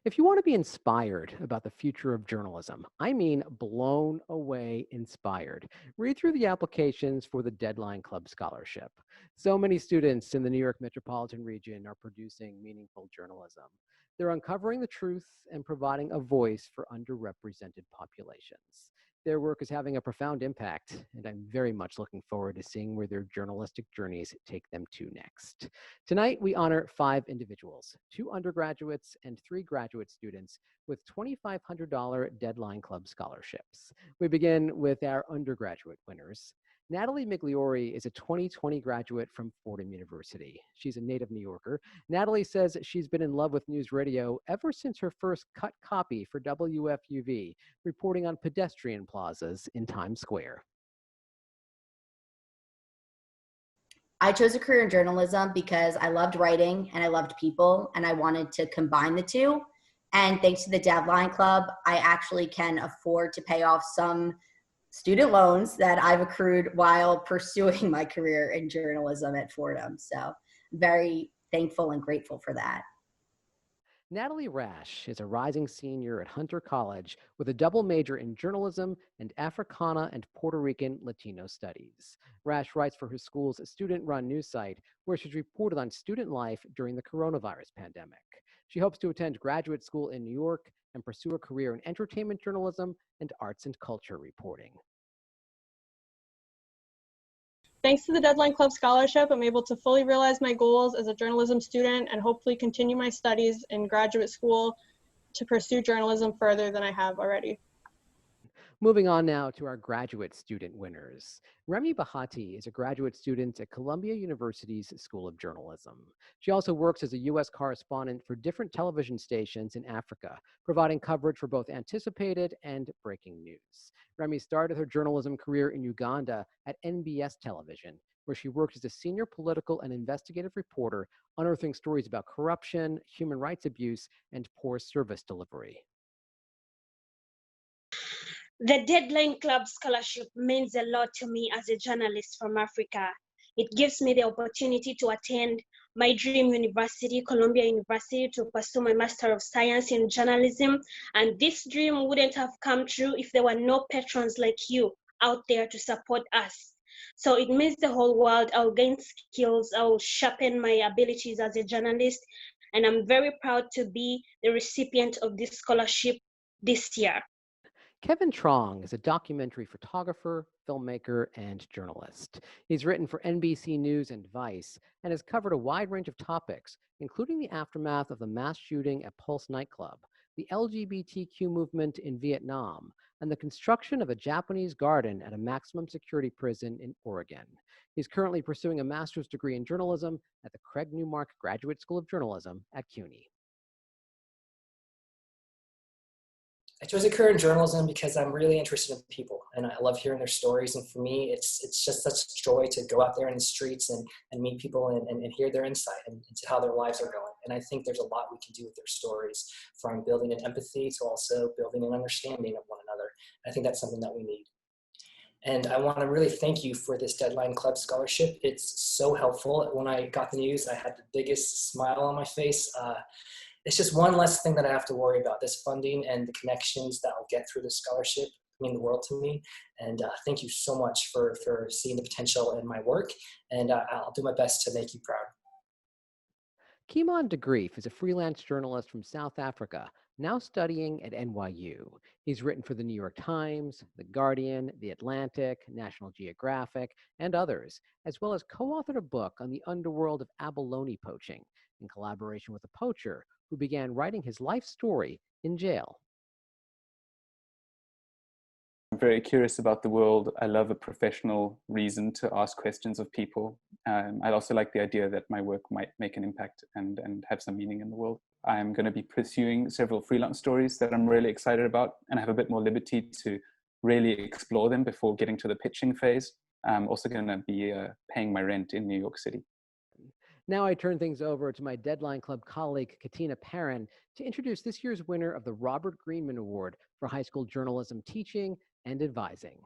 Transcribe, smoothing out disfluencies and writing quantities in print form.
If you want to be inspired about the future of journalism, I mean blown away inspired, read through the applications for the Deadline Club Scholarship. So many students in the New York metropolitan region are producing meaningful journalism. They're uncovering the truth and providing a voice for underrepresented populations. Their work is having a profound impact, and I'm very much looking forward to seeing where their journalistic journeys take them to next. Tonight, we honor 5 individuals, 2 undergraduates and 3 graduate students with $2,500 Deadline Club scholarships. We begin with our undergraduate winners. Natalie Migliore is a 2020 graduate from Fordham University. She's a native New Yorker. Natalie says she's been in love with news radio ever since her first cut copy for WFUV, reporting on pedestrian plazas in Times Square. I chose a career in journalism because I loved writing and I loved people and I wanted to combine the two. And thanks to the Deadline Club, I actually can afford to pay off some student loans that I've accrued while pursuing my career in journalism at Fordham. So I'm very thankful and grateful for that. Natalie Rash is a rising senior at Hunter College with a double major in journalism and Africana and Puerto Rican Latino studies. Rash writes for her school's student-run news site, where she's reported on student life during the coronavirus pandemic. She hopes to attend graduate school in New York and pursue a career in entertainment journalism and arts and culture reporting. Thanks to the Deadline Club Scholarship, I'm able to fully realize my goals as a journalism student and hopefully continue my studies in graduate school to pursue journalism further than I have already. Moving on now to our graduate student winners. Remmy Bahati is a graduate student at Columbia University's School of Journalism. She also works as a U.S. correspondent for different television stations in Africa, providing coverage for both anticipated and breaking news. Remmy started her journalism career in Uganda at NBS Television, where she worked as a senior political and investigative reporter, unearthing stories about corruption, human rights abuse, and poor service delivery. The Deadline Club Scholarship means a lot to me as a journalist from Africa. It gives me the opportunity to attend my dream university, Columbia University, to pursue my Master of Science in Journalism. And this dream wouldn't have come true if there were no patrons like you out there to support us. So it means the whole world. I'll gain skills, I'll sharpen my abilities as a journalist, and I'm very proud to be the recipient of this scholarship this year. Kevin Truong is a documentary photographer, filmmaker, and journalist. He's written for NBC News and Vice and has covered a wide range of topics, including the aftermath of the mass shooting at Pulse nightclub, the LGBTQ movement in Vietnam, and the construction of a Japanese garden at a maximum security prison in Oregon. He's currently pursuing a master's degree in journalism at the Craig Newmark Graduate School of Journalism at CUNY. I chose a career in journalism because I'm really interested in people and I love hearing their stories. And for me, it's just such joy to go out there in the streets and meet people and hear their insight into how their lives are going. And I think there's a lot we can do with their stories, from building an empathy to also building an understanding of one another. I think that's something that we need. And I want to really thank you for this Deadline Club scholarship. It's so helpful. When I got the news, I had the biggest smile on my face. It's just one less thing that I have to worry about. This funding and the connections that I'll get through this scholarship mean the world to me. And thank you so much for seeing the potential in my work. And I'll do my best to make you proud. Kimon DeGreef is a freelance journalist from South Africa, now studying at NYU. He's written for the New York Times, The Guardian, The Atlantic, National Geographic, and others, as well as co-authored a book on the underworld of abalone poaching in collaboration with a poacher who began writing his life story in jail. I'm very curious about the world. I love a professional reason to ask questions of people. I also like the idea that my work might make an impact and have some meaning in the world. I'm going to be pursuing several freelance stories that I'm really excited about and have a bit more liberty to really explore them before getting to the pitching phase. I'm also going to be paying my rent in New York City. Now I turn things over to my Deadline Club colleague, Katina Perrin, to introduce this year's winner of the Robert Greenman Award for High School Journalism Teaching and Advising.